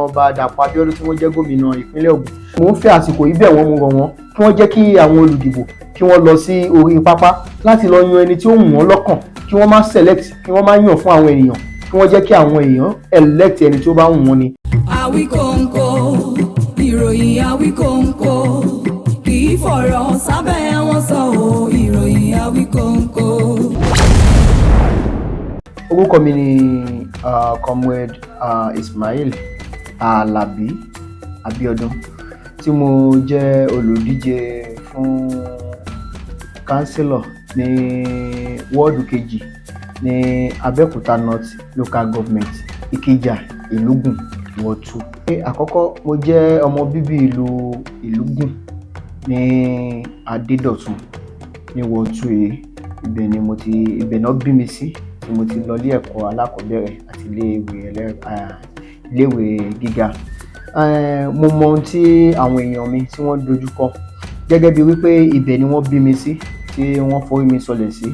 ọba Dapọ Abiọdun tí wọ́n jẹ́ gómìnà ìpínlẹ̀ Ògùn. Mo ń fẹ́ àsìkò yìí bẹ̀ wọ́n, mo rọ̀ wọ́n kí wọ́n jẹ́ kí àwọn olùdìbò kí wọ́n lọ sí orí pápá láti lọ yan ẹni tí ó wù wọ́n lọ́kàn, kí wọ́n má select, kí wọ́n má yàn fún àwọn ènìyàn, kí wọ́n jẹ́ kí àwọn èèyàn elect ẹni tí ó bá wù wọ́n ni. Àwíkọ́nkọ́, ìròyìn àwíkọ́nkọ́, kì í fọ̀rọ̀ sábẹ́ wọn sọ ọ́, ìròyìn àwíkọ́nkọ́. Orúkọ mi ni Comrade Ismail Alabi Abiodun tí mo jẹ́ olùdíje fún kánsílọ̀ ní wọ́ọ̀dù kejì ní Abẹ́òkúta North Local Government Ìkẹjà Ìlúgùn Ward 2. Àkọ́kọ́ mo jẹ́ ọmọ bíbí ìlú Ìlúgùn ní Adédọ̀tun ní Ward 2 yìí. Ibẹ̀ náà bí mi sí tí mo ti lọ ilé ẹ̀kọ́ alákọ̀ọ́bẹ̀rẹ̀ àti iléèwé gíga. Mo mọ ohun tí àwọn èèyàn mi tí wọ́n dojú kọ gẹ́gẹ́ bí wípé ibẹ̀ ni wọ́n bí mi sí tí wọ́n forí mi sọlẹ̀ sí.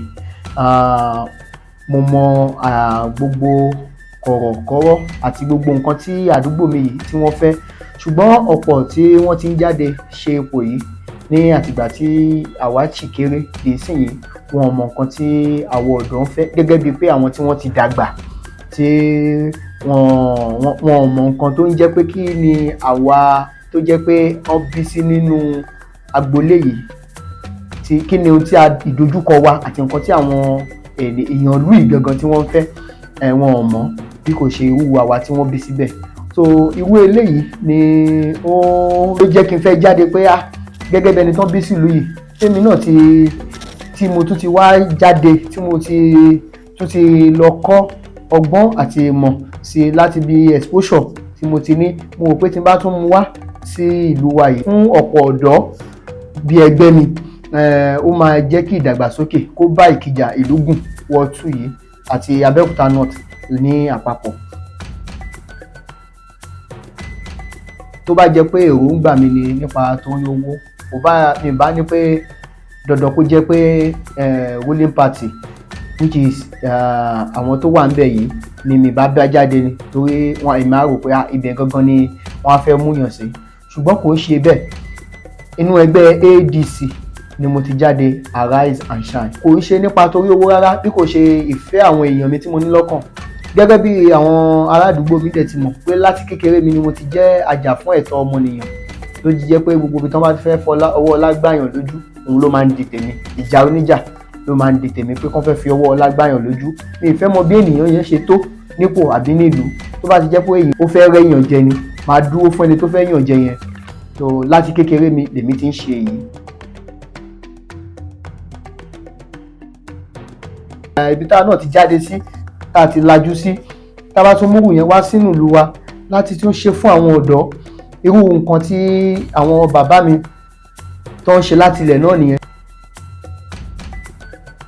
Mo mọ gbogbo kọ̀rọ̀kọ́rọ́ àti gbogbo nǹkan tí àdúgbò mi yìí tí wọ́n fẹ́, ṣùgbọ́n ọ̀pọ̀ tí wọ́n ti ń jáde ṣe ipò yìí ní àtìgbà tí àwa ṣì kéré dé ìsinyìí, wọn ò mọ nǹkan tí àwọn ọ̀dọ́ ń fẹ́, gẹ́gẹ́ bíi pé àwọn tí wọ́n ti dàgbà tí wọn ò mọ nǹkan tó ń jẹ́ pé kí ni àwa tó jẹ́ pé wọ́n bí sí nínú agboolé yìí, kí ni ohun tí ìdojúkọ wa àti nǹkan tí àwọn èèyàn ìlú yìí gangan tí wọ́n fẹ́, wọn ò mọ̀ bí kò ṣe irú àwa tí wọ́n bí síbẹ̀. So irú eléyìí ni ó jẹ́ kí n fẹ́ jáde pé gẹ́gẹ́ bí ẹni tán bí sílùú yìí, tèmi náà tí mo tún ti wá jáde, tí mo tún ti lọ kọ́ ọgbọ́n àti ìmọ̀ sí láti bí exposure tí mo ti ní, mo rò pé tí n bá tún mú wá sí ìlú wa yìí fún ọ̀pọ̀ ọ̀dọ́ bí ẹgbẹ́ mi, ó máa jẹ́ kí ìdàgbàsókè kó bá Ìkẹjà Ìlúgùn Ward 2 yìí àti Abẹ́òkúta North ní àpapọ̀. Tó bá jẹ́ pé èròǹgbà mi ni nípa tó ní owó, mi bá ní pé dandan kó jẹ́ pé ruling party which is àwọn tó wà níbẹ̀ yìí ni mi bá jáde ni, torí èmi á rò pé ibẹ̀ gangan ni wọ́n á fẹ́ múyàn sí, ṣùgbọ́n kò ń ṣe bẹ́ẹ̀. Inú ẹgbẹ́ ADC ni mo ti jáde, Arise and Shine. Kò ń ṣe nípa torí owó rárá, bí kò ṣe ìfẹ́ àwọn èèyàn mi tí mo ní lọ́kàn. Gẹ́gẹ́ bí àwọn ará àdúgbò mi dẹ̀ ti mọ̀ pé láti kékeré mi ni mo ti jẹ́ àjà fún ẹ̀tọ́ ọmọnìyàn, ló jẹ́ pé gbogbo ibi tí wọ́n bá ti fẹ́ ọwọ́ ọlá gbàyàn lójú, òun ló máa ń di tèmi. Ìjà oníjà ló máa ń di tèmi pé kán fẹ́ fi ọwọ́ ọlá gbàyàn lójú. Mi ì fẹ́ mọ bí ènìyàn yẹn ṣe tó nípò àbí nílùú. Tó bá ti jẹ́ pé èèyàn ó fẹ́ rẹ́yàn jẹ ni, máa dúró fún ẹni tó fẹ́ yàn jẹ yẹn. So láti kékeré mi lèmi ti ń ṣe èyí. Ibi táwa náà ti jáde sí, tá a ti lajú sí, tá a bá tún múrù yẹn wá sínú ìlú wa láti tún ṣe fún àwọn ọ̀dọ́, irú nǹkan tí àwọn bàbá mi tó ń ṣe láti ilẹ̀ náà nìyẹn.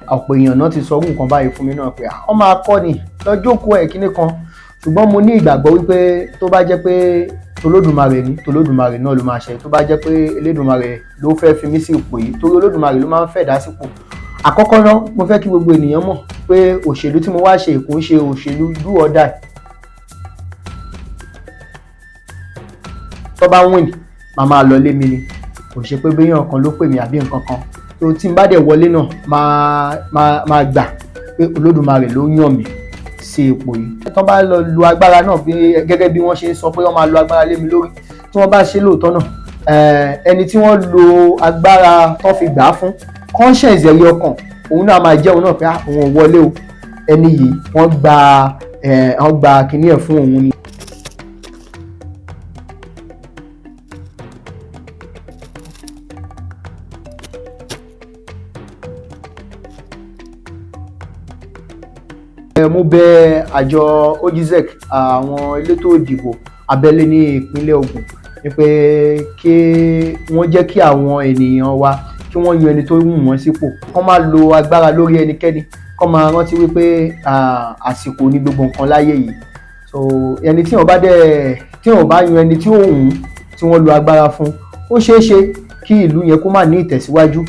Ọ̀pọ̀ èèyàn náà ti sọ irú nǹkan báyìí fún mi náà pé wọ́n máa kọ́ ni lọ́jọ́ kó kíní kan, ṣùgbọ́n mo ní ìgbàgbọ́ wípé tó bá jẹ́ pé tolódùmarè ni, tolódùmarè náà ló máa ṣe. Tó bá jẹ́ pé Elédùmarè ló fẹ́ fi mí sí ipò yìí, torí Olódùmarè ló máa ń fẹ́ dá sípò. Àkọ́kọ́ náà mo fẹ́ kí gbogbo ènìyàn mọ̀ pé òṣèlú tí mo wá ṣe kò ń ṣe òṣèlú do or die. Tó bá win, màá máa lọ lé mi ni, kò ṣe pé béèyàn kan ló pè mí àbí nǹkan kan. tó tí n bá dẹ̀ wọlé náà máa gbà pé Olódùmarè ló yàn mí sí ipò yìí. Tó bá lọ lu agbára náà gẹ́gẹ́ bí wọ́n ṣe ń sọ pé wọ́n máa lo agbára lé mi lórí, tí wọ́n bá ṣe lóòótọ́ náà ẹni tí wọ́n lo agbára tó fi gbà á fún conscience ẹ̀rí ọkàn òun náà máa jẹ́ òun náà pé òun ò wọlé o, ẹni yìí wọ́n gba kinní ẹ̀ fún òun ni. Mo bẹ̀ àjọ OGZEC àwọn elétò ìdìbò abẹ́lé ní ìpínlẹ̀ Ògùn ní pé kí wọ́n jẹ́ kí àwọn ènìyàn wa kí wọ́n yan ẹni tó wù wọ́n sípò, kán má lo agbára lórí ẹnikẹ́ni, kán máa rántí wípé àsìkò ní gbogbo nǹkan láyé yìí. So ẹni tí wọ́n bá yan ẹni tí ó wù tí wọ́n lo agbára fún, ó ṣeé ṣe kí ìlú yẹn kó má ní ìtẹ̀síwájú.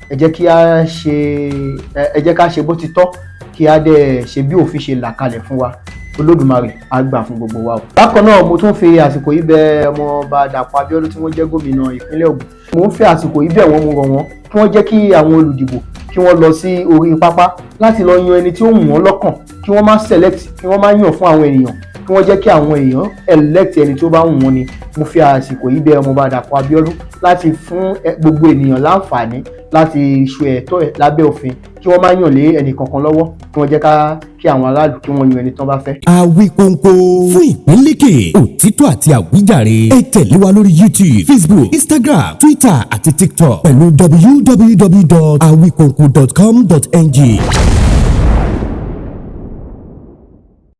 Ẹ jẹ́ ká ṣe bó ti tọ́, kí á dẹ̀ ṣe bí òfin ṣe là kalẹ̀ fún wa. Olódùmarè á gbà fún gbogbo wa o. Bákan náà mo tún fi àsìkò yìí bẹ̀ ọmọọba Dapọ Abiọdun tí wọ́n jẹ́ gómìnà ìpínlẹ̀ Ògùn. Mo ń fi àsìkò yìí bẹ̀ wọ́n, mo rọ̀ wọ́n kí wọ́n jẹ́ kí àwọn olùdìbò kí wọ́n lọ sí orí pápá láti lọ yan ẹni tí ó wù wọ́n lọ́kàn, kí wọ́n má select, kí wọ́n má yàn fún àwọn ènìyàn, kí wọ́n jẹ́ kí àwọn èèyàn elect ẹni tí ó bá wù wọ́n ni. Mo fi àsìkò yìí bẹ̀ ọmọọba Dapọ Abiọdun láti fún gbogbo ènìyàn láǹfààní láti ṣe ẹ̀tọ́ ẹ̀ lábẹ́ òfin, kí wọ́n má yàn lé ẹnì kankan lọ́wọ́, kí wọ́n jẹ́ kí àwọn aráàlú kí wọ́n yan ẹni tán bá fẹ́. Àwíkóńkó fún ìpínlẹ̀kè òtítọ́ àti àwíjàre ẹ tẹ̀lé wa lórí YouTube, Facebook, Instagram, Twitter àti TikTok pẹ̀lú www.awikonko.com.ng.